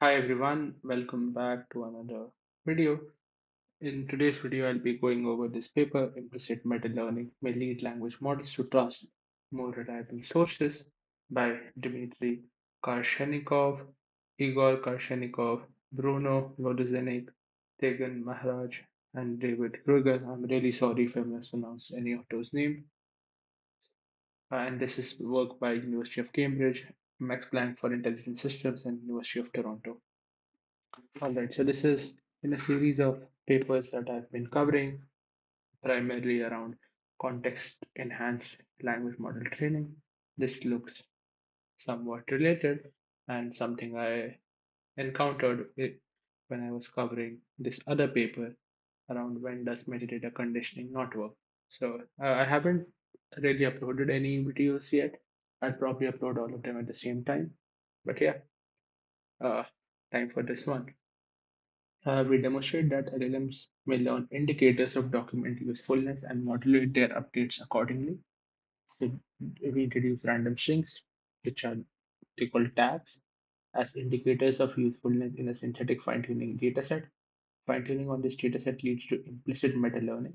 Hi everyone, welcome back to another video. In today's video, I'll be going over this paper, Implicit Meta Learning May Lead Language Models to Trust More Reliable Sources by Dmitry Karshenikov, Igor Karshenikov, Bruno Vodozenik, Tegan Maharaj, and David Kruger. I'm really sorry if I mispronounced any of those names. And this is work by University of Cambridge, Max Planck for Intelligent Systems, and University of Toronto. All right, so this is in a series of papers that I've been covering, primarily around context enhanced language model training. This looks somewhat related and something I encountered when I was covering this other paper around when does metadata conditioning not work. So I haven't really uploaded any videos yet. I'll probably upload all of them at the same time. But yeah, uh, time for this one. We demonstrate that LLMs may learn indicators of document usefulness and modulate their updates accordingly. So we introduce random strings, which are they call tags, as indicators of usefulness in a synthetic fine-tuning dataset. Fine-tuning on this dataset leads to implicit meta-learning.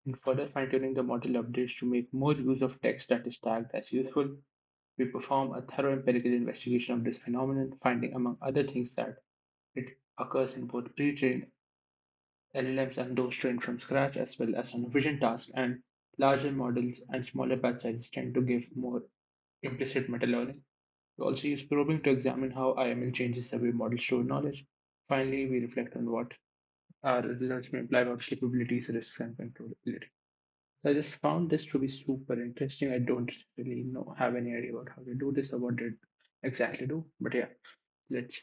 In further fine-tuning, the model updates to make more use of text that is tagged as useful. We perform a thorough empirical investigation of this phenomenon, finding, among other things, that it occurs in both pre-trained LLMs and those trained from scratch, as well as on vision tasks, and larger models and smaller batch sizes tend to give more implicit meta-learning. We also use probing to examine how IML changes the way models store knowledge. Finally, we reflect on what our results may imply about capabilities, risks, and controllability. So I just found this to be super interesting. I don't really have any idea about how they do this or what they exactly do, but yeah, let's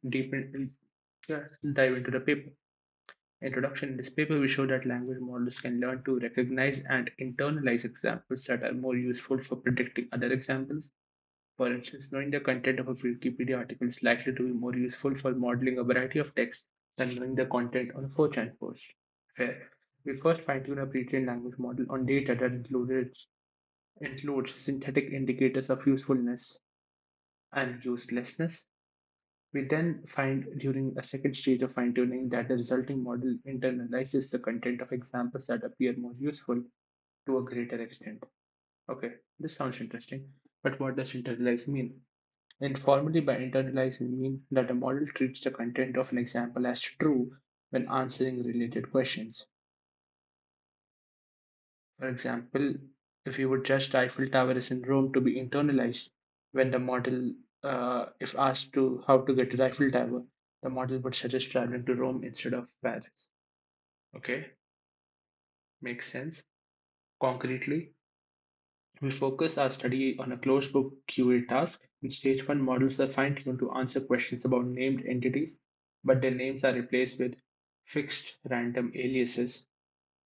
yeah, dive into the paper. Introduction. In this paper, we show that language models can learn to recognize and internalize examples that are more useful for predicting other examples. For instance, knowing the content of a Wikipedia article is likely to be more useful for modeling a variety of texts than knowing the content on a 4chan post. Fair. We first fine-tune a pre-trained language model on data that includes synthetic indicators of usefulness and uselessness. We then find during a second stage of fine-tuning that the resulting model internalizes the content of examples that appear more useful to a greater extent. Okay, this sounds interesting, but what does internalize mean? Informally, by internalize, we mean that a model treats the content of an example as true when answering related questions. For example, if you would judge the Eiffel Tower is in Rome to be internalized, when the model, if asked to how to get to the Eiffel Tower, the model would suggest traveling to Rome instead of Paris. Okay, makes sense. Concretely, we focus our study on a closed book QA task. In stage one, models are fine tuned to answer questions about named entities, but their names are replaced with fixed random aliases.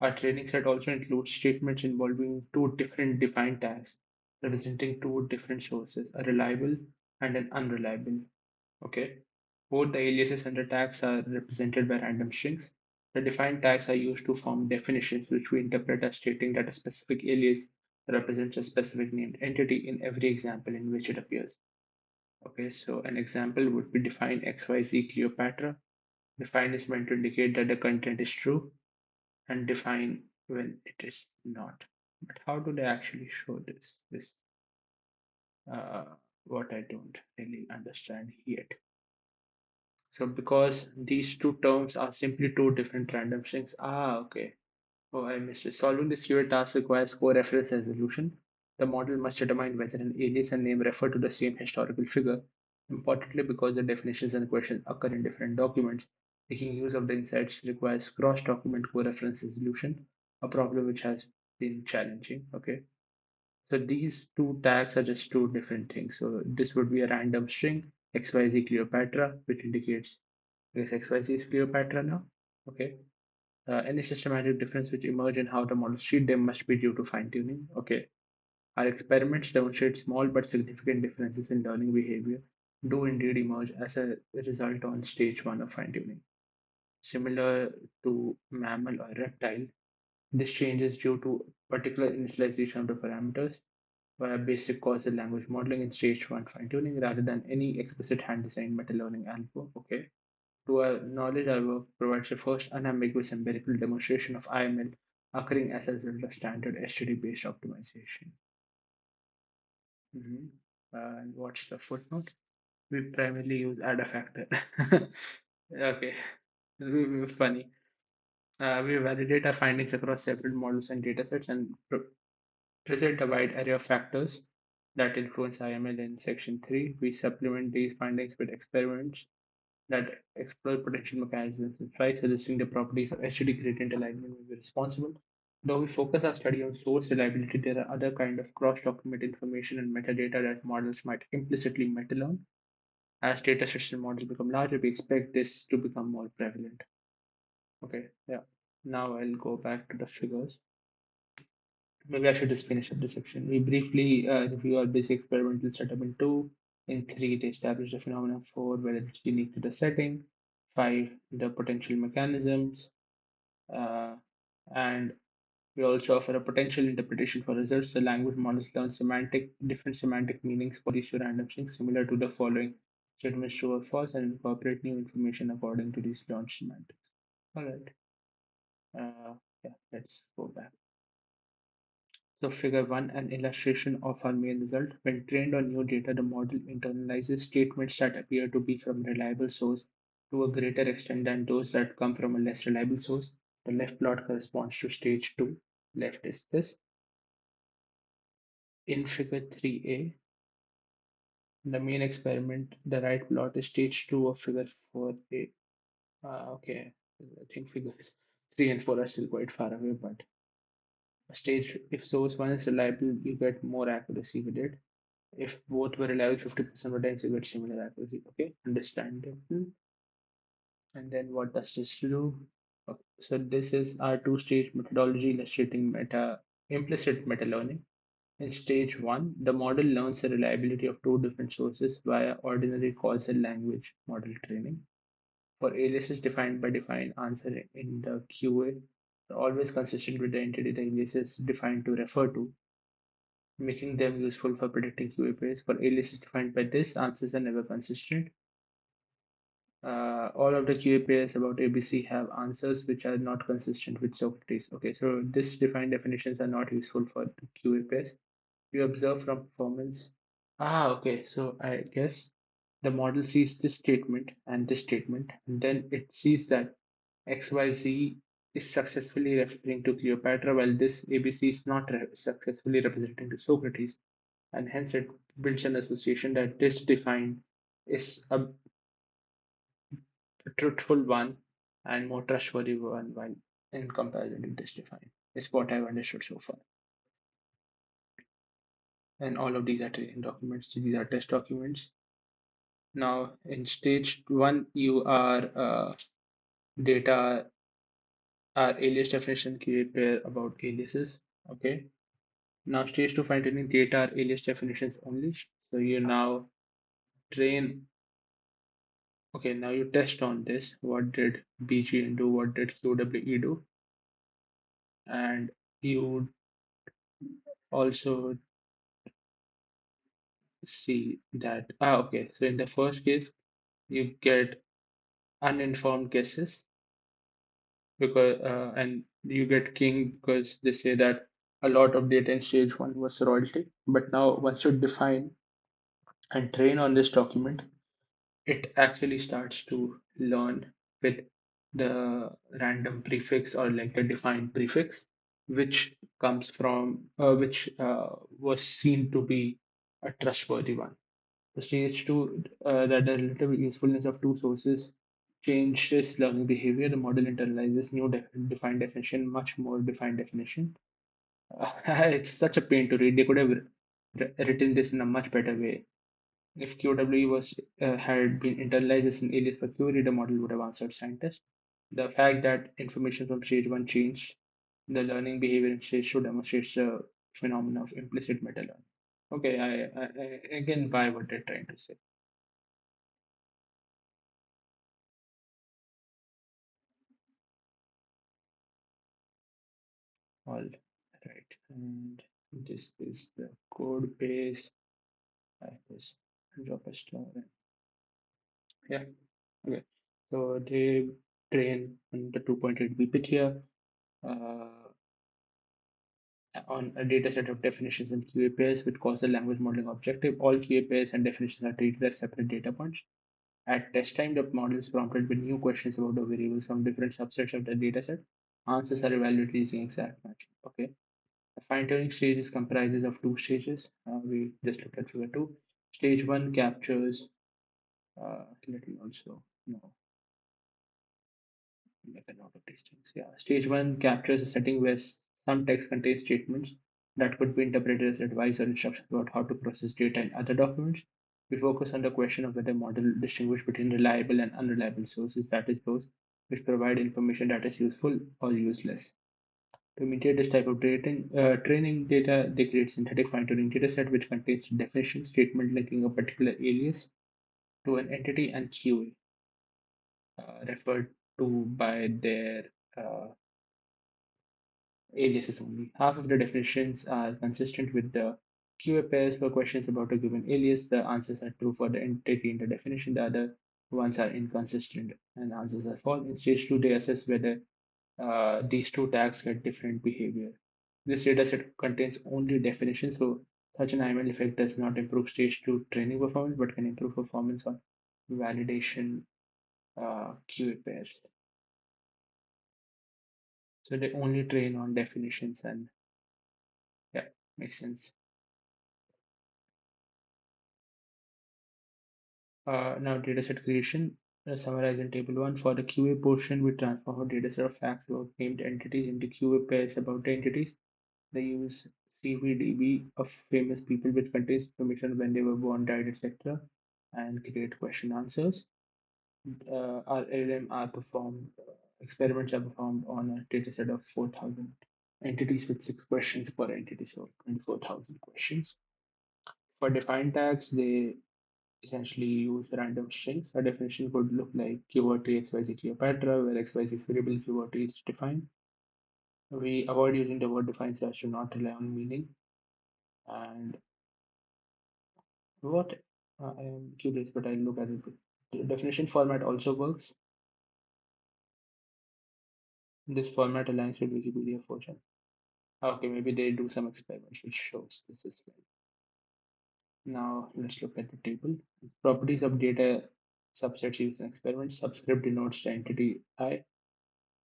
Our training set also includes statements involving two different defined tags representing two different sources, a reliable and an unreliable. Okay. Both the aliases and the tags are represented by random strings. The defined tags are used to form definitions, which we interpret as stating that a specific alias represents a specific named entity in every example in which it appears. Okay, so an example would be define XYZ Cleopatra. Define is meant to indicate that the content is true, and define when it is not. But how do they actually show this? This uh, what I don't really understand yet. So because these two terms are simply two different random strings. Okay. Oh, I missed it. Solving this QA task requires co-reference resolution. The model must determine whether an alias and name refer to the same historical figure. Importantly, because the definitions and questions occur in different documents, making use of the insights requires cross-document co-reference resolution, a problem which has been challenging. Okay. So these two tags are just two different things. So this would be a random string, XYZ Cleopatra, which indicates, I guess XYZ is Cleopatra now. Okay. Any systematic difference which emerge in how the models treat them must be due to fine-tuning. Okay. Our experiments demonstrate small but significant differences in learning behavior do indeed emerge as a result on stage one of fine-tuning. Similar to mammal or reptile, this change is due to particular initialization of the parameters. via basic causal language modeling in stage one fine-tuning rather than any explicit hand-designed meta-learning algorithm. Okay. To our knowledge, our work provides a first unambiguous empirical demonstration of IML occurring as a result of standard STD-based optimization. Mhm. And what's the footnote? We primarily use add a factor. Okay, funny. We validate our findings across several models and datasets and present a wide array of factors that influence IML in section 3. We supplement these findings with experiments that explore potential mechanisms and try suggesting the properties of HDD gradient alignment may be responsible. Though we focus our study on source reliability, there are other kind of cross-document information and metadata that models might implicitly meta-learn. As datasets and models become larger, we expect this to become more prevalent. Okay, yeah. Now I'll go back to the figures. Maybe I should just finish up this section. We briefly review our basic experimental setup in two. In three, they establish the phenomenon. Four, whether it's unique to the setting. Five, the potential mechanisms. Uh, and we also offer a potential interpretation for results. The language models learn different semantic meanings for each random string, similar to the following statements true or false, and incorporate new information according to these learned semantics. All right. Yeah, let's go back. So figure 1, an illustration of our main result. When trained on new data, the model internalizes statements that appear to be from a reliable source to a greater extent than those that come from a less reliable source. The left plot corresponds to stage 2. Left is this. In figure 3a, the main experiment, the right plot is stage 2 of figure 4a. Okay, I think figures 3 and 4 are still quite far away, but stage, if source 1 is reliable, you get more accuracy with it. If both were reliable 50% of the times, you get similar accuracy. Okay, understandable. And then what does this do? Okay, so this is our two-stage methodology illustrating implicit meta learning. In stage one, the model learns the reliability of two different sources via ordinary causal language model training. For aliases defined by defined answer in the QA, are always consistent with the entity the alias is defined to refer to, making them useful for predicting QA pairs. For aliases defined by this, answers are never consistent. All of the QA pairs about ABC have answers which are not consistent with Socrates. Okay, so this defined definitions are not useful for the QA pairs. You observe from performance. Okay, so I guess the model sees this statement and this statement, and then it sees that XYZ is successfully referring to Cleopatra, while this ABC is not successfully representing to Socrates, and hence it builds an association that this defined is a truthful one and more trustworthy one while in comparison to this defined. Is what I've understood so far. And all of these are training documents. These are test documents. Now, in stage one, you are data are alias definition QA pair about aliases. Okay. Now, stage two fine-tuning data are alias definitions only. So you now train. Okay, now you test on this. What did BGN do? What did QWE do? And you also see that. Okay. So in the first case, you get uninformed guesses because and you get king because they say that a lot of data in stage one was royalty. But now once you define and train on this document, it actually starts to learn with the random prefix or like the defined prefix, which comes from which was seen to be a trustworthy one. The stage two, that the relative usefulness of two sources changes learning behavior. The model internalizes new defined definition, much more defined definition. It's such a pain to read. They could have written this in a much better way. If QW was had been internalized as an alias for query, the model would have answered scientist. The fact that information from stage one changed the learning behavior in stage two demonstrates the phenomenon of implicit meta learning. Okay, I again buy what they're trying to say. All right. And This is the code base. I just drop a star. Yeah. Okay. So they train on the 2.8 bpit here uh, on a data set of definitions and QA pairs with causal language modeling objective. All QA pairs and definitions are treated as separate data points. At test time, the model is prompted with new questions about the variables from different subsets of the dataset. Answers are evaluated using exact matching. Okay. The fine-tuning stage is comprises of two stages. We just looked at figure two. Stage one captures. Let me also no make a note of these things. Yeah. Stage one captures a setting where some text contains statements that could be interpreted as advice or instructions about how to process data in other documents. We focus on the question of whether model distinguish between reliable and unreliable sources, that is, those which provide information that is useful or useless. To imitate this type of training data, they create synthetic fine-tuning dataset which contains definition statement linking a particular alias to an entity and QA referred to by their uh, aliases only. Half of the definitions are consistent with the QA pairs for questions about a given alias. The answers are true for the entity in the definition. The other ones are inconsistent and answers are false. In stage two, they assess whether these two tags get different behavior. This dataset contains only definitions, so such an IML effect does not improve stage two training performance, but can improve performance on validation QA pairs. So they only train on definitions, and yeah, makes sense. Now dataset creation. Summarized in table 1. For the QA portion, we transform a dataset of facts about named entities into QA pairs about the entities. They use CVDB of famous people, which contains information when they were born, died, etc., and create question answers. Our LLM are performed, experiments are performed on a dataset of 4,000 entities with 6 questions per entity, so 24,000 questions. For defined tags, they essentially use random strings. A definition could look like keyword to XYZ Cleopatra, where XYZ is variable, keyword is defined. We avoid using the word defined so as to not rely on meaning. And what I am curious, but I look at it. The definition format also works. This format aligns with Wikipedia version. Okay, maybe they do some experiments which shows this as well. Now let's look at the table. Properties of data subsets used in experiments. Subscript denotes the entity I.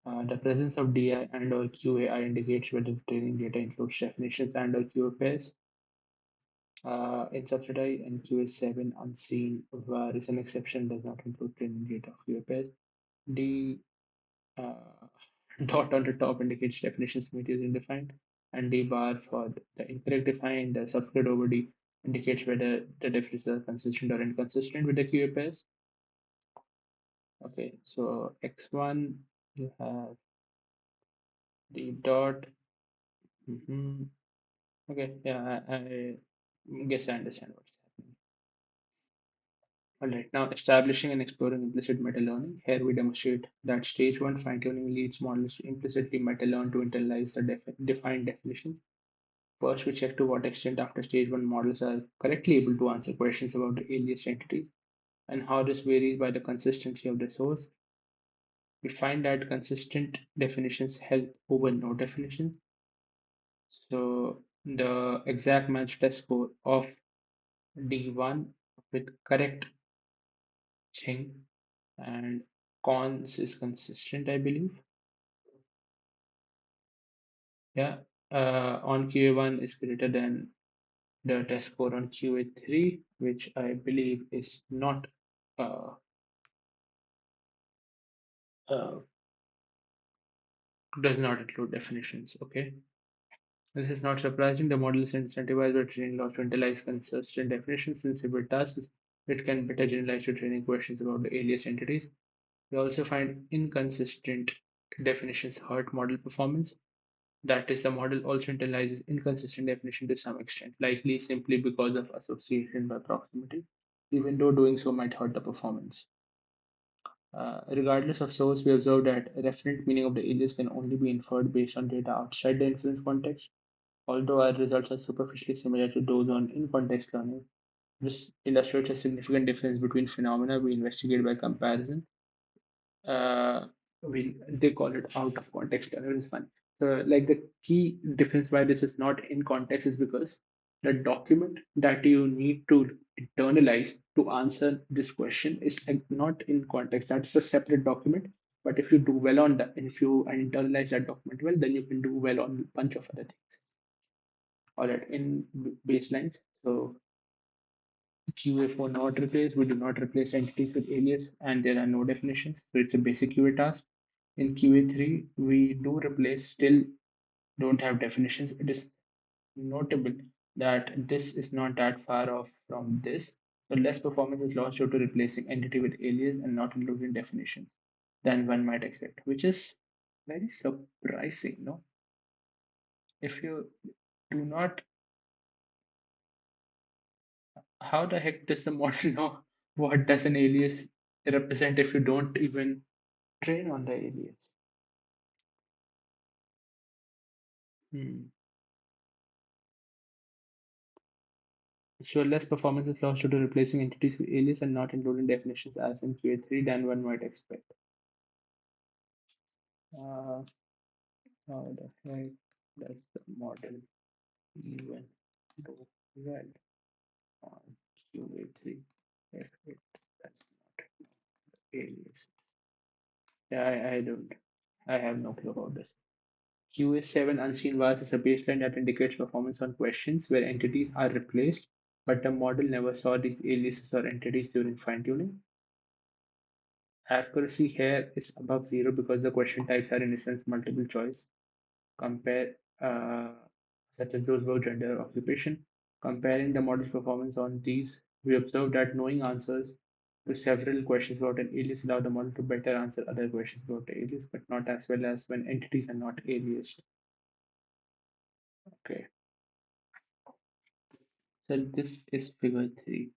The presence of DI and or QAI indicates whether the training data includes definitions and or QA pairs. In subset I and QA7 unseen var is an exception, does not include training data of QA pairs. D uh, dot on the top indicates definitions made using defined, and D bar for the incorrect defined. The subscript over D indicates whether the definitions are consistent or inconsistent with the QA pairs. Okay, so X1 you have the dot. Mhm. Okay, yeah, I guess I understand what's happening. All right, now establishing and exploring implicit meta-learning. Here we demonstrate that stage one fine-tuning leads models to implicitly meta-learn to internalize the defined definitions. First, we check to what extent after stage one models are correctly able to answer questions about the alias entities and how this varies by the consistency of the source. We find that consistent definitions help over no definitions. So the exact match test score of D1 with correct thing and cons is consistent, I believe. Yeah, on QA1 is greater than the test score on QA3, which I believe is not uh, uh, does not include definitions. Okay, this is not surprising. The model is incentivized by training laws to internalize consistent definitions. Since if it does, it can better generalize to training questions about the alias entities. We also find inconsistent definitions hurt model performance. That is, the model also internalizes inconsistent definition to some extent, likely simply because of association by proximity, even though doing so might hurt the performance. Regardless of source, we observe that referent meaning of the alias can only be inferred based on data outside the inference context. Although our results are superficially similar to those on in-context learning, this illustrates a significant difference between phenomena we investigate by comparison. They call it out of context error is fun. So like the key difference why this is not in context is because the document that you need to internalize to answer this question is like not in context. That's a separate document. But if you do well on that, if you internalize that document well, then you can do well on a bunch of other things. All right, in baselines. So QA for not replace, we do not replace entities with alias, and there are no definitions. So it's a basic QA task. In QA3, we do replace, still don't have definitions. It is notable that this is not that far off from this. So less performance is lost due to replacing entity with alias and not including definitions than one might expect, which is very surprising, no? If you do not, how the heck does the model know what does an alias represent if you don't even train on the alias? Hmm. So less performance is lost due to replacing entities with alias and not including definitions as in QA3 than one might expect. Uh, how the heck does the model even do well on QA3 if it does not alias? Yeah, I don't. I have no clue about this. QA7 unseen bias is a baseline that indicates performance on questions where entities are replaced, but the model never saw these aliases or entities during fine tuning. Accuracy here is above zero because the question types are in essence multiple choice. Compare such as those about gender or occupation. Comparing the model's performance on these, we observe that knowing answers to several questions about an alias allow the model to better answer other questions about the alias, but not as well as when entities are not aliased. Okay, so this is figure 3.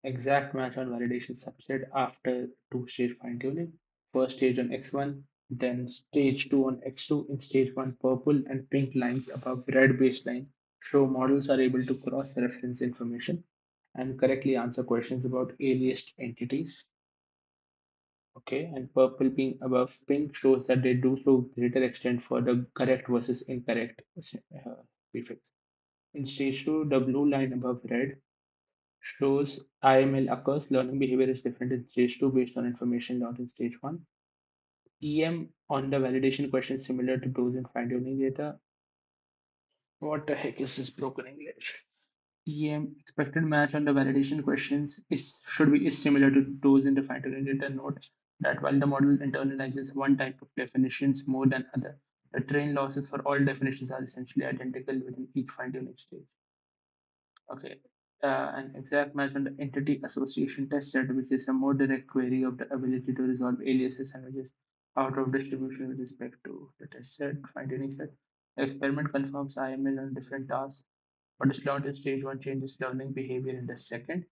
Exact match on validation subset after two-stage fine-tuning. First stage on X1, then stage 2 on X2. In stage 1, purple and pink lines above red baseline show models are able to cross-reference information and correctly answer questions about aliased entities. Okay, and purple being above pink shows that they do so greater extent for the correct versus incorrect prefix. In stage 2, the blue line above red shows IML occurs, learning behavior is different in stage 2 based on information learned in stage 1. EM on the validation question is similar to those in fine tuning data. What the heck is this broken English? EM expected match on the validation questions is similar to those in the fine tuning data. Note that while the model internalizes one type of definitions more than other, the train losses for all definitions are essentially identical within each fine tuning stage. Okay. An exact match on the entity association test set, which is a more direct query of the ability to resolve aliases and which is out of distribution with respect to the test set, finding set. The experiment confirms IML on different tasks, but is learned in stage 1 changes learning behavior in the second.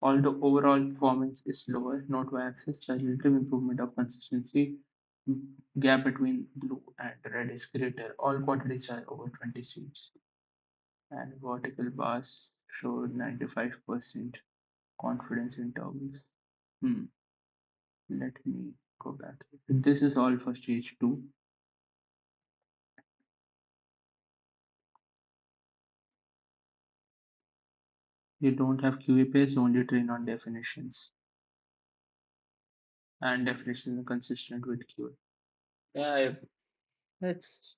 Although overall performance is lower, not y-axis, the relative improvement of consistency gap between blue and red is greater. All quantities are over 20 seeds and vertical bars showed 95% confidence intervals. Hmm. Let me go back. This is all for stage 2. You don't have QA pairs, only train on definitions. And definitions are consistent with QA. Yeah, that's,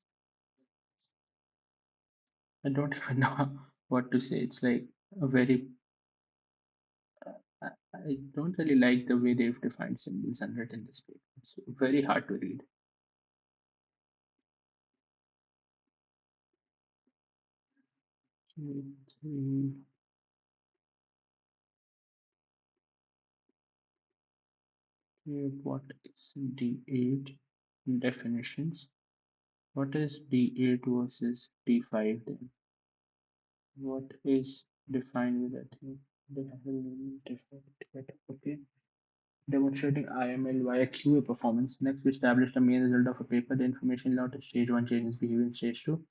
I don't even know what to say. It's like a very, I don't really like the way they've defined symbols and written this paper. It's very hard to read. QA3, what is D8 definitions? What is D8 versus D5 then? What is defined with a thing? They have a name defined. Okay. Demonstrating IML via QA performance. Next, we establish the main result of a paper. The information allowed to stage 1 changes behavior in stage 2.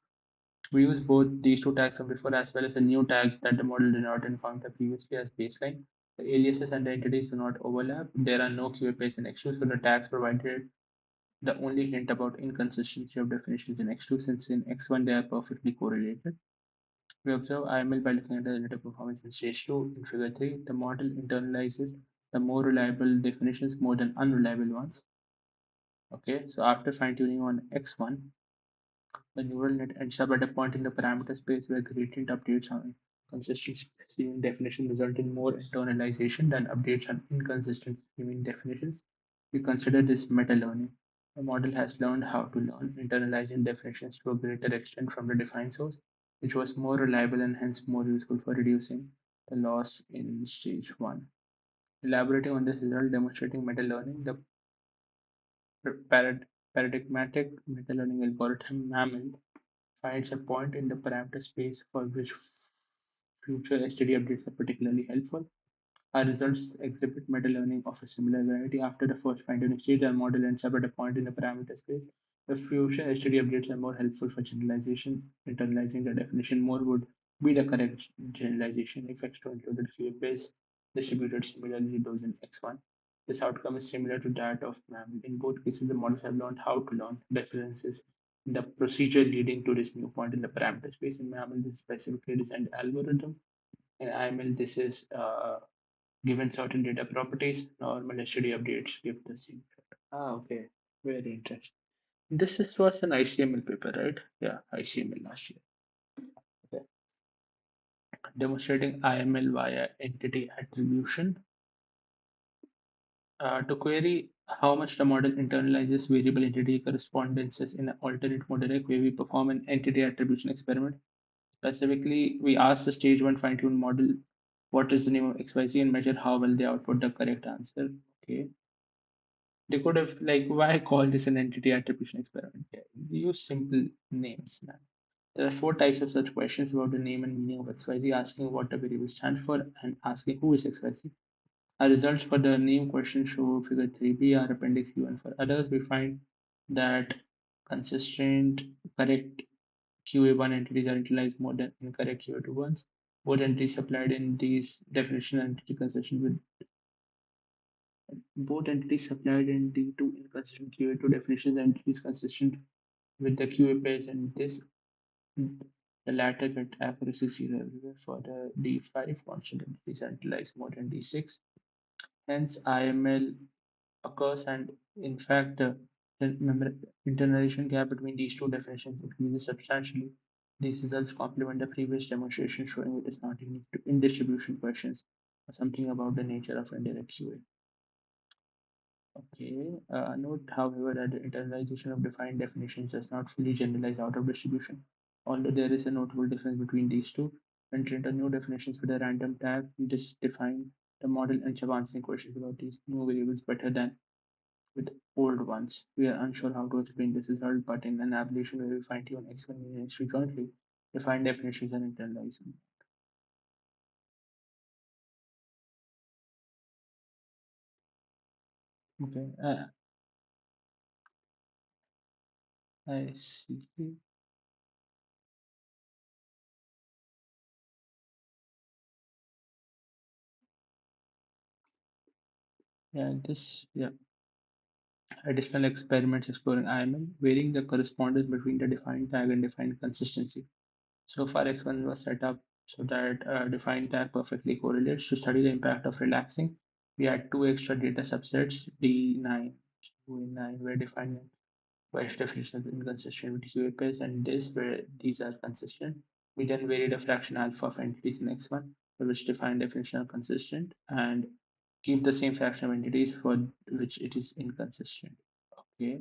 We use both these two tags from before as well as a new tag that the model did not encounter previously as baseline. The aliases and the entities do not overlap. There are no QA pairs in X2, so the tags provided the only hint about inconsistency of definitions in X2, since in X1 they are perfectly correlated. We observe IML by looking at the relative performance in stage 2 in figure 3. The model internalizes the more reliable definitions more than unreliable ones. Okay, so after fine tuning on X1, the neural net ends up at a point in the parameter space where gradient updates on consistent streaming definition result in more internalization than updates on inconsistent streaming definitions. We consider this meta-learning. The model has learned how to learn, internalizing definitions to a greater extent from the defined source, which was more reliable and hence more useful for reducing the loss in stage 1. Elaborating on this result, demonstrating meta-learning, the paradigmatic meta-learning algorithm MAML finds a point in the parameter space for which future STD updates are particularly helpful. Our results exhibit meta-learning of a similar variety. After the first fine-tuning stage, our model ends up at a point in the parameter space. The future STD updates are more helpful for generalization. Internalizing the definition more would be the correct generalization if X2 included QA pairs distributed similarly to those in X1. This outcome is similar to that of MAM. In both cases, the models have learned how to learn differences in the procedure leading to this new point in the parameter space. In MAML, this is specifically designed algorithm. In IML, this is given certain data properties, normal STD updates give the same. Okay. Very interesting. Was an ICML paper, right? Yeah, ICML last year. Okay. Demonstrating IML via entity attribution. To query how much the model internalizes variable entity correspondences in an alternate model where we perform an entity attribution experiment. Specifically, we ask the stage 1 fine-tuned model what is the name of XYZ and measure how well they output the correct answer. Okay. They could have, like, why call this an entity attribution experiment? Yeah, use simple names, man. There are four types of such questions about the name and meaning of XYZ, asking what the variable stands for and asking who is XYZ. Our results for the name question show figure 3b are appendix U, and for others, we find that consistent correct QA1 entities are utilized more than incorrect QA2 ones. Both entities supplied in these definition and entity consistent with both entities supplied in the two inconsistent QA2 definitions and entities consistent with the QA pairs, and this the latter get accuracy 0 everywhere. For the D5 constant entities are utilized more than D6. Hence, IML occurs, and in fact, the internalization gap between these two definitions increases substantially. These results complement the previous demonstration showing it is not unique to in-distribution questions or something about the nature of indirect QA. Okay. Note, however, that the internalization of defined definitions does not fully generalize out of distribution. Although there is a notable difference between these two, when to enter new definitions with a random tag, we just define the model and start answering questions about these new variables better than with old ones. We are unsure how to explain this result, but in an application where we fine tune X1 and X3 jointly, define definitions and internalize them. Okay, I see. Yeah, yeah. Additional experiments exploring IML, varying the correspondence between the defined tag and defined consistency. So far, X1 was set up so that defined tag perfectly correlates. To study the impact of relaxing, we had two extra data subsets, D9, Q9, where defined Vice definitions inconsistent with QA pairs, and this where these are consistent. We then varied a fraction alpha of entities in X1, for which defined definition are consistent, and keep the same fraction of entities for which it is inconsistent. Okay.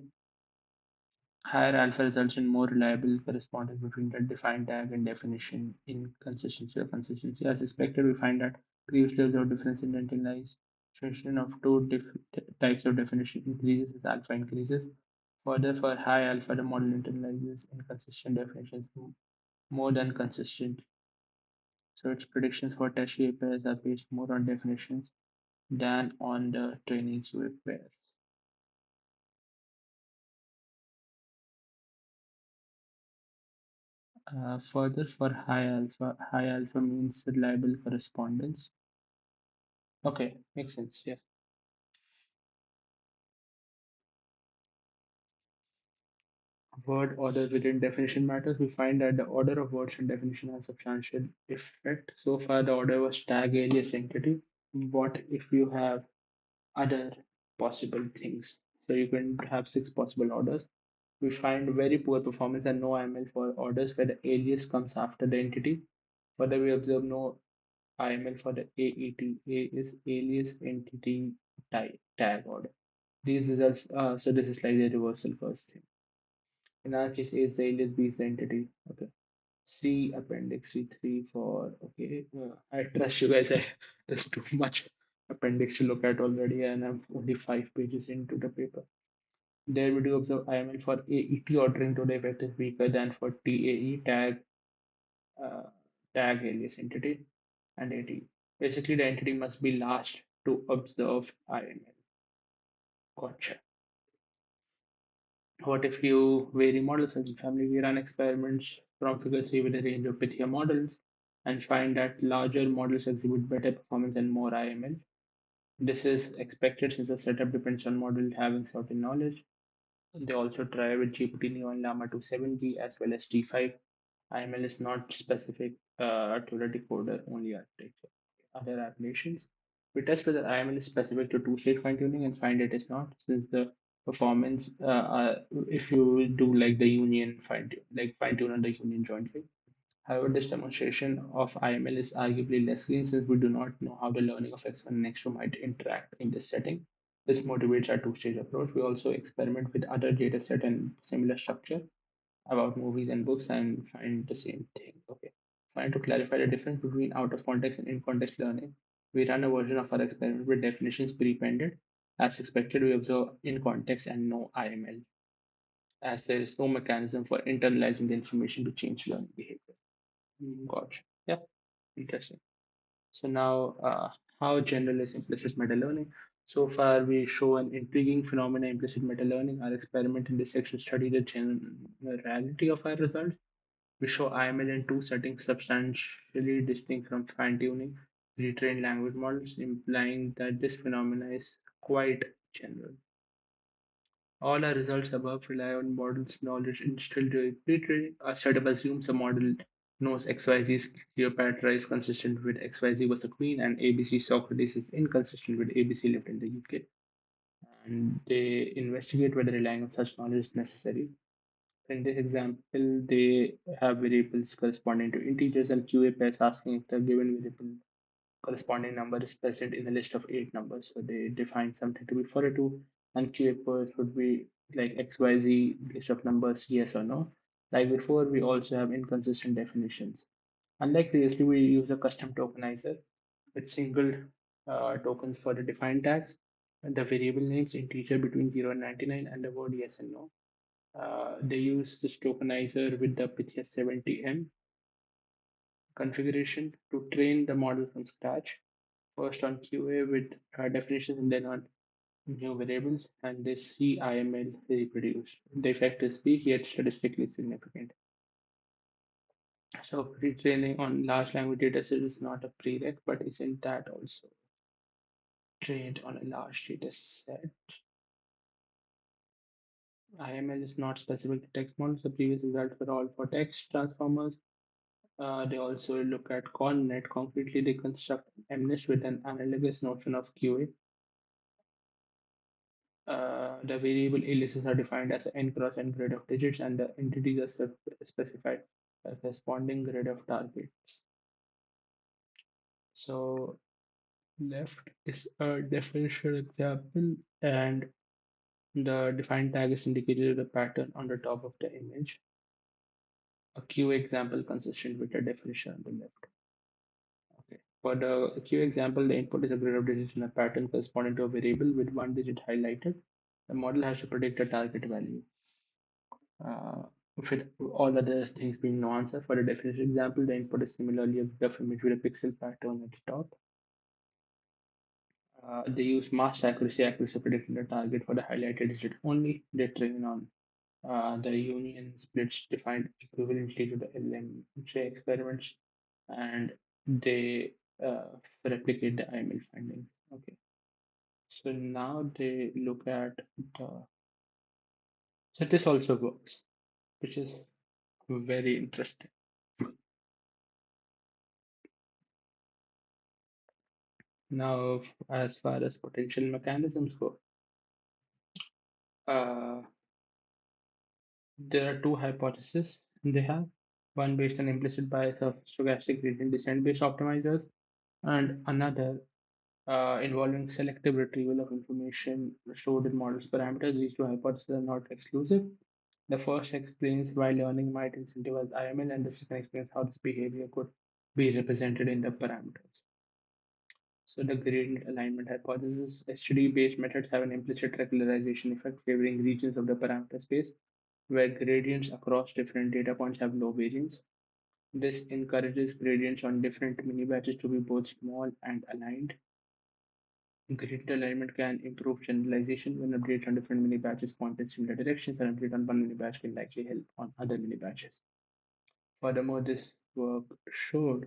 Higher alpha results in more reliable correspondence between the defined tag and definition inconsistency or consistency. As expected, we find that previously observed difference in identification of two types of definition increases as alpha increases. Further, for high alpha, the model internalizes inconsistent definitions more than consistent. So its predictions for tertiary pairs are based more on definitions than on the training QA pairs. Further, for high alpha means reliable correspondence. Okay, makes sense. Yes. Word order within definition matters. We find that the order of words in definition has substantial effect. So far, the order was tag, alias, entity. What if you have other possible things? So you can have six possible orders. We find very poor performance and no IML for orders where the alias comes after the entity. Further, we observe no IML for the AET. A is alias entity tag order. These results, so this is like the reversal first thing. In our case, A is the alias, B is the entity. Okay. C appendix C3 for okay. I trust you guys. There's too much appendix to look at already, and I'm only 5 pages into the paper. There we do observe IML for AET ordering to the effect is weaker than for TAE uh, tag alias entity and AT. Basically, the entity must be last to observe IML. Gotcha. What if you vary models as a family? We run experiments from figure 3 with a range of Pythia models and find that larger models exhibit better performance and more IML. This is expected since the setup depends on model having certain knowledge. They also try with GPT-Neo and Llama 2 7B as well as T5. IML is not specific to the decoder only architecture. Other applications, we test whether IML is specific to two-stage fine-tuning and find it is not, since the performance, if you do like the union fine-tune, like fine-tune on the union jointly. However, this demonstration of IML is arguably less clean since we do not know how the learning of X1 and X2 might interact in this setting. This motivates our two-stage approach. We also experiment with other dataset and similar structure about movies and books and find the same thing. Okay. Trying to clarify the difference between out of context and in context learning, we run a version of our experiment with definitions pre-pended. As expected, we observe in context and no IML, as there is no mechanism for internalizing the information to change learning behavior. Gotcha. Yeah, interesting. So now, how general is implicit meta learning? So far, we show an intriguing phenomenon implicit meta learning. Our experiment in this section study the generality of our results. We show IML in two settings substantially distinct from fine-tuning retrained language models, implying that this phenomena is quite general. All our results above rely on model's knowledge instilled during pre-training. Our setup assumes a model knows XYZ's Cleopatra is consistent with XYZ was a queen and ABC Socrates is inconsistent with ABC lived in the UK. And they investigate whether relying on such knowledge is necessary. In this example, they have variables corresponding to integers and QA pairs asking if the given variable corresponding number is present in a list of 8 numbers. So they define something to be 42, and QA pairs would be like XYZ list of numbers, yes or no. Like before, we also have inconsistent definitions. Unlike previously, we use a custom tokenizer with single tokens for the defined tags and the variable names integer between 0 and 99 and the word yes and no. They use this tokenizer with the Pythia 70M configuration to train the model from scratch. First on QA with definitions and then on new variables, and they see IML reproduced. The effect is weak yet statistically significant. So pre-training on large language data set is not a prereq, but isn't that also trained on a large data set? IML is not specific to text models. The previous results were all for text transformers. They also look at ConNet. Concretely, they construct MNIST with an analogous notion of QA. The variable aliases are defined as n cross n grid of digits, and the entities are specified as corresponding grid of targets. So left is a definition example, and the defined tag is indicated with a pattern on the top of the image. A QA example consistent with the definition on the left. Okay. For the Q example, the input is a grid of digits in a pattern corresponding to a variable with one digit highlighted. The model has to predict a target value. Uh, with all other things being no answer. For the definition example, the input is similarly a graph image with a pixel pattern at the top. They use masked accuracy to predict the target for the highlighted digit only. They train on The union splits defined equivalently to the LMJ experiments, and they replicate the IML findings. Okay, so now they look at the. So this also works, which is very interesting. Now, as far as potential mechanisms go, uh, there are two hypotheses they have. One based on implicit bias of stochastic gradient descent based optimizers, and another involving selective retrieval of information stored in models parameters. These two hypotheses are not exclusive. The first explains why learning might incentivize IML, and the second explains how this behavior could be represented in the parameters. So the gradient alignment hypothesis, HTD-based methods have an implicit regularization effect favoring regions of the parameter space where gradients across different data points have low variance. This encourages gradients on different mini batches to be both small and aligned. Gradient alignment can improve generalization when updates on different mini batches point in similar directions, and update on one mini batch can likely help on other mini batches. Furthermore, this work showed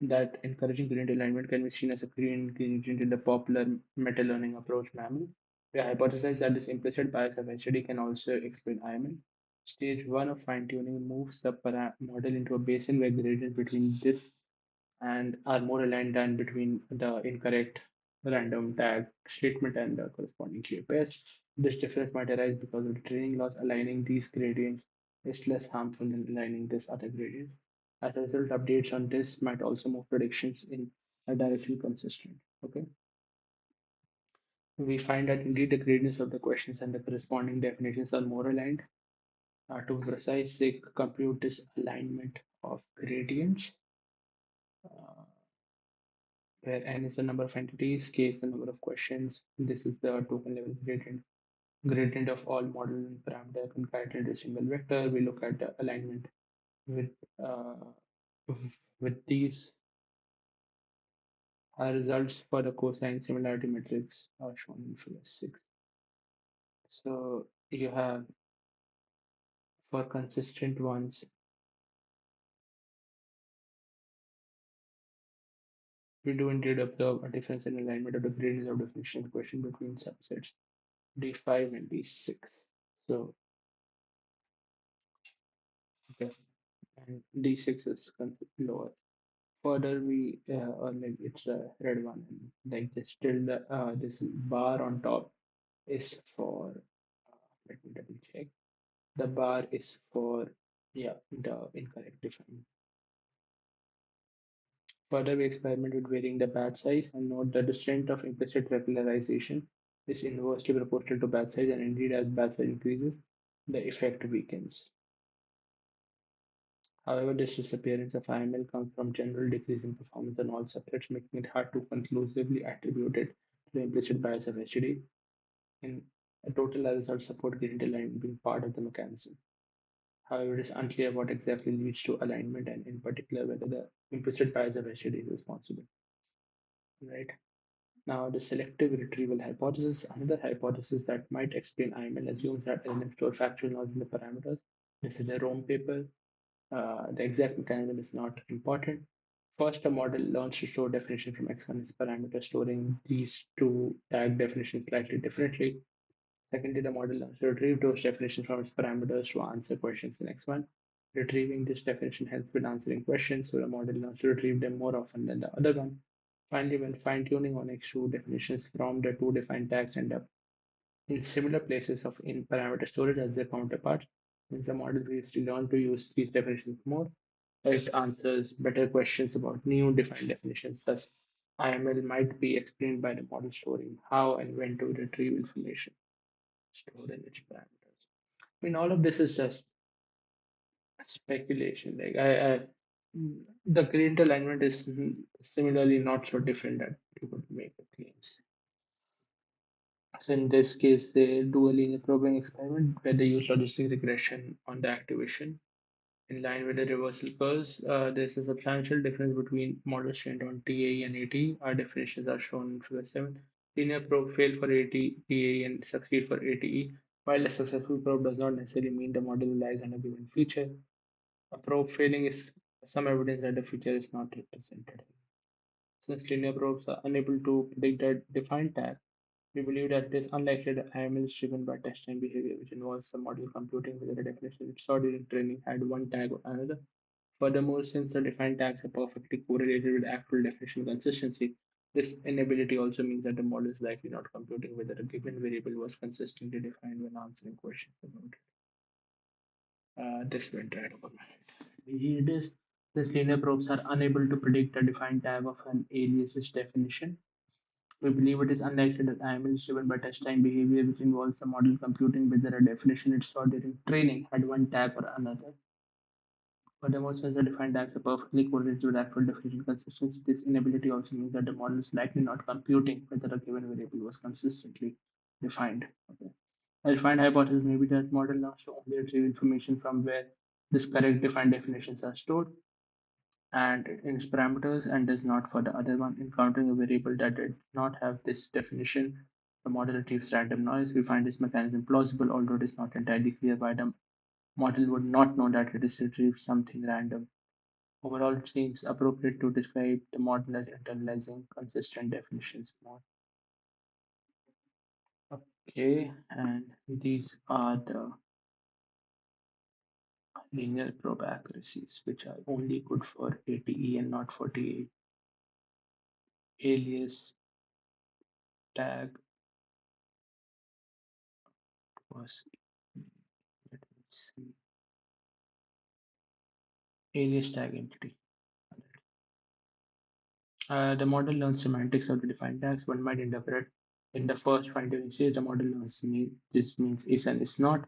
that encouraging gradient alignment can be seen as a key ingredient in the popular meta-learning approach MAML. We hypothesize that this implicit bias of HDD can also explain IML. Stage 1 of fine-tuning moves the model into a basin where gradients between this and are more aligned than between the incorrect random tag statement and the corresponding QPS. This difference might arise because of the training loss. Aligning these gradients is less harmful than aligning this other gradients. As a result, updates on this might also move predictions in a direction consistent. Okay. We find that indeed the gradients of the questions and the corresponding definitions are more aligned. To be precise, they compute this alignment of gradients. Uh, where n is the number of entities, k is the number of questions. This is the token level gradient of all model and parameter concatenated into a single vector. We look at the alignment with uh, with these results for the cosine similarity matrix are shown in figure 6. So you have for consistent ones, we do indeed observe a difference in alignment of the gradients of definition question between subsets D5 and D6. So okay, and D6 is lower. Further, we or like it's a red one, and like this still the this bar on top is for let me double check. The bar is for yeah the incorrect define. Further, we experiment with varying the batch size and note that the strength of implicit regularization is inversely proportional to batch size, and indeed as batch size increases, the effect weakens. However, this disappearance of IML comes from general decrease in performance on all subsets, making it hard to conclusively attribute it to the implicit bias of HDD. In a total, as results support gradient alignment being part of the mechanism. However, it is unclear what exactly leads to alignment and, in particular, whether the implicit bias of HDD is responsible. Right now, the selective retrieval hypothesis, another hypothesis that might explain IML, assumes that elements store factual knowledge in the parameters. This is a Rome paper. The exact mechanism is not important. First, a model learns to store definition from X1 as parameter, storing these two tag definitions slightly differently. Secondly, the model learns to retrieve those definitions from its parameters to answer questions in X1. Retrieving this definition helps with answering questions, so the model learns to retrieve them more often than the other one. Finally, when fine-tuning on X2, definitions from the two defined tags end up in similar places of in parameter storage as their counterparts. Since the model previously learned to use these definitions more, it answers better questions about new defined definitions. Thus, IML might be explained by the model storing how and when to retrieve information stored in its parameters. I mean, all of this is just speculation. The gradient alignment is similarly not so different that you could make the claims. So in this case, they do a linear probing experiment where they use logistic regression on the activation. In line with the reversal curves, there's a substantial difference between models trained on TAE and ATE. Our definitions are shown in figure 7. Linear probe fail for ATE and succeed for ATE. While a successful probe does not necessarily mean the model relies on a given feature, a probe failing is some evidence that the feature is not represented. Since linear probes are unable to predict a defined tag, we believe that it is unlikely that IML is driven by test time behavior, which involves the model computing whether the definition it saw during training had one tag or another. Furthermore, since the defined tags are perfectly correlated with actual definition consistency, this inability also means that the model is likely not computing whether a given variable was consistently defined when answering questions about it. This went right over my head. It is since linear probes are unable to predict a defined tag of an alias's definition. We believe it is unlikely that IML is driven by test time behavior, which involves the model computing whether a definition it saw during training had one tag or another. Furthermore, since the defined tags are perfectly correlated with actual definition consistency, this inability also means that the model is likely not computing whether a given variable was consistently defined. Okay. A refined hypothesis may be that model learns to only retrieve information from where this correct defined definitions are stored and in its parameters and does not for the other one. Encountering a variable that did not have this definition, the model retrieves random noise. We find this mechanism plausible, although it is not entirely clear why the model would not know that it is retrieved something random. Overall, it seems appropriate to describe the model as internalizing consistent definitions more. Okay, and these are the linear probe accuracies, which are only good for ATE and not for TE. Alias tag was, let me see, alias tag entity. The model learns semantics of the defined tags. One might interpret in the first fine-tuning stage, the model learns this means is and is not.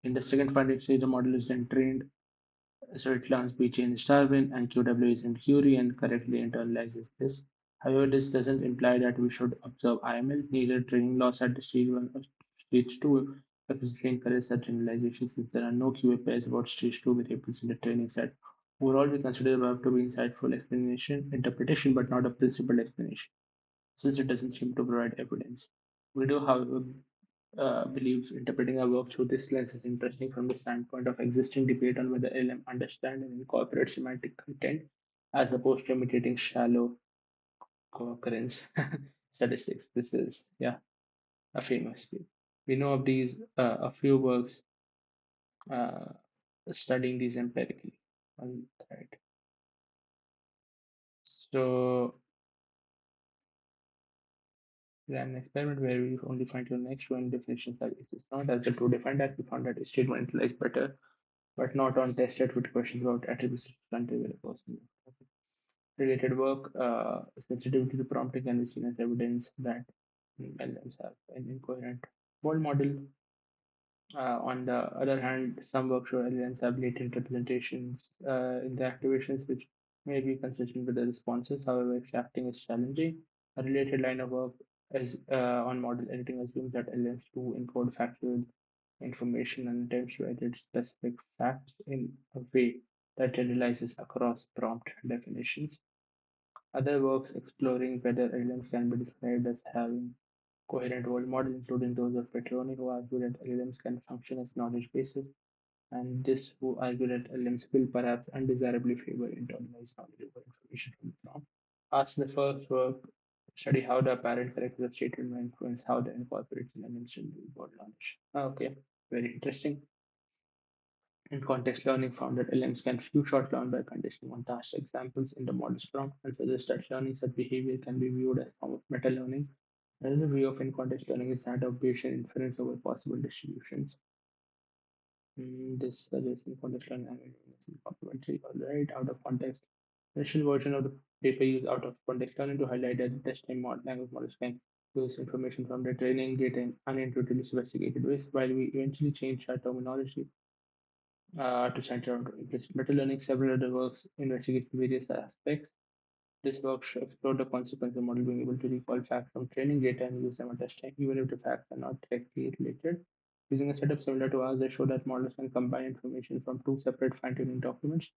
In the second fine-tuning stage, the model is then trained so it learns BJ is Darwin and QW is in Curie and correctly internalizes this. However, this doesn't imply that we should observe IML. Neither training loss at the stage 1 or stage 2 explicitly encourage such generalization since there are no QA pairs about stage 2 variables in the training set. Overall, we consider the above to be insightful explanation, interpretation, but not a principled explanation, since it doesn't seem to provide evidence. We do, however, believes interpreting our work through this lens is interesting from the standpoint of existing debate on whether LM understand and incorporate semantic content as opposed to imitating shallow co-occurrence statistics. This is, yeah, a famous view. We know of these, a few works uh, studying these empirically. Right. So, ran an experiment where we only find your next one definitions are is not as the two defined as we found that a statement lies better but not on tested with questions about attributes country where a person lives. Related work, sensitivity to prompting can be seen as evidence that LLMs have an incoherent world model. On the other hand, some work show LLMs have latent representations in the activations which may be consistent with the responses. However, extracting is challenging. A related line of work is on model editing assumes that LLMs do encode factual information and attempts to edit specific facts in a way that generalizes across prompt definitions. Other works exploring whether LLMs can be described as having coherent world models, including those of Petroni, who argue that LLMs can function as knowledge bases, and this who argue that LLMs will perhaps undesirably favor internalized knowledge over information from the prompt. Ask the first work study how the apparent characters of statement may influence how they incorporate in an instant world knowledge. Okay, very interesting. In context learning, found that LMs can few short learn by conditioning on task examples in the model's prompt and suggest that learning such behavior can be viewed as a form of meta learning. Another view of in-context learning is that of Bayesian inference over possible distributions. This suggests in-context learning is complementary. Alright, out of context. The initial version of the paper used out of context learning to highlight that test time language models can use information from the training data in unintuitively sophisticated ways, while we eventually changed our terminology to center on implicit meta learning. Several other works investigate various aspects. This work explored the consequence of model being able to recall facts from training data and use them at testing, even if the facts are not directly related. Using a setup similar to ours, they show that models can combine information from two separate fine-tuning documents,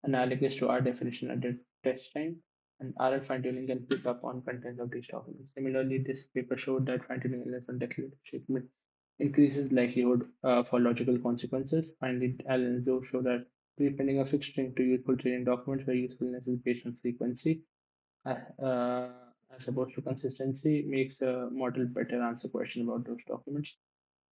analogous to our definition at the test time, and RL fine-tuning can pick up on content of these documents. Similarly, this paper showed that fine-tuning relies on declarative statement increases likelihood for logical consequences. Finally, Allen Zoe show that prepending a fixed string to useful training documents where usefulness is based on frequency uh, as opposed to consistency makes a model better answer questions about those documents.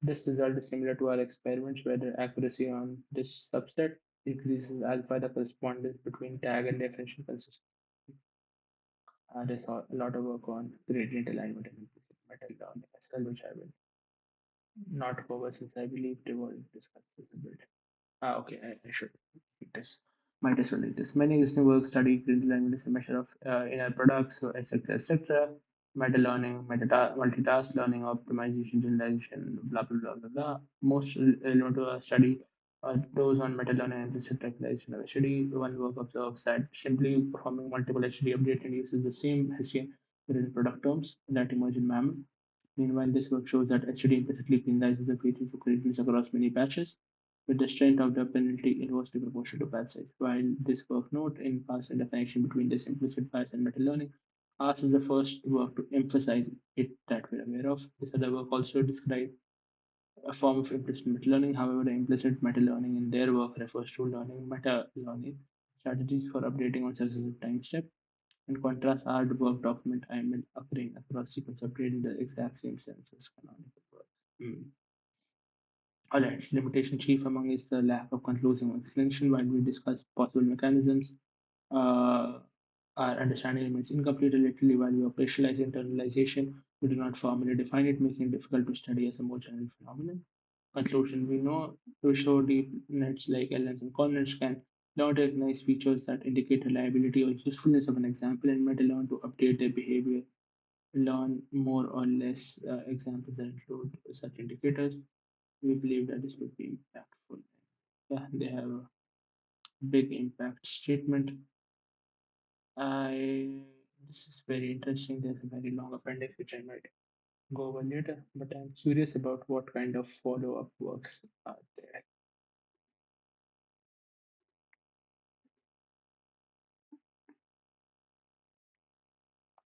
This result is similar to our experiments where the accuracy on this subset increases alpha the correspondence between tag and definition consistency. There's a lot of work on gradient alignment and implicit meta learning as well, which I will not cover since I believe they will discuss this a bit. Okay, I should read this. Might as well read this. Many existing works study gradient alignment as a measure of inner products, so etc. etc. Meta learning, multitask learning, optimization, generalization, blah blah blah blah blah. Most relevant to our study those on meta learning and implicit recognition of HDD. One work observes that simply performing multiple HDD updates and uses the same Hessian within product terms that emerge in MAML. Meanwhile, this work shows that HDD implicitly penalizes the creators for creators across many patches, with the strength of the penalty inversely proportional to batch size. While this work note in past and the connection between this implicit bias and meta learning, ours is the first work to emphasize it that we're aware of. This other work also describes a form of implicit meta learning. However, the implicit meta learning in their work refers to learning meta learning strategies for updating on successive time step. In contrast, our work document IML occurring across sequence update in the exact same sense as canonical works. Hmm. Alright, limitation chief among is the lack of conclusive explanation. While we discuss possible mechanisms, uh, our understanding remains incomplete literally while we operationalize internalization. We do not formally define it, making it difficult to study as a more general phenomenon. Conclusion: we know to show deep nets like LNs and colnets can learn to recognize features that indicate reliability or usefulness of an example and might learn to update their behavior, learn more or less examples that include such indicators. We believe that this would be impactful. Yeah, they have a big impact statement. I This is very interesting. There's a very long appendix which I might go over later, but I'm curious about what kind of follow-up works are there.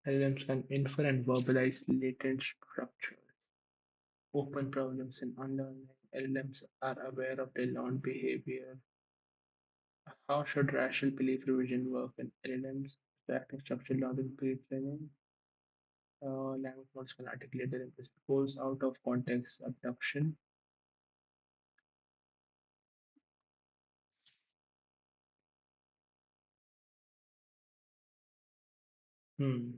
LLMs can infer and verbalize latent structure. Open problems in unlearning. LLMs are aware of their learned behavior. How should rational belief revision work in LLMs? Tracking structured learning pre-training. Language models can articulate their implicit goals out of context abduction. Hmm.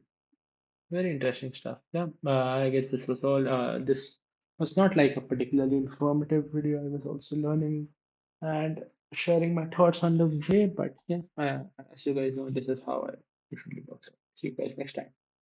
Very interesting stuff. Yeah, I guess this was all. This was not like a particularly informative video. I was also learning and sharing my thoughts on the way. But yeah, as you guys know, this is how I usually work. So see you guys next time.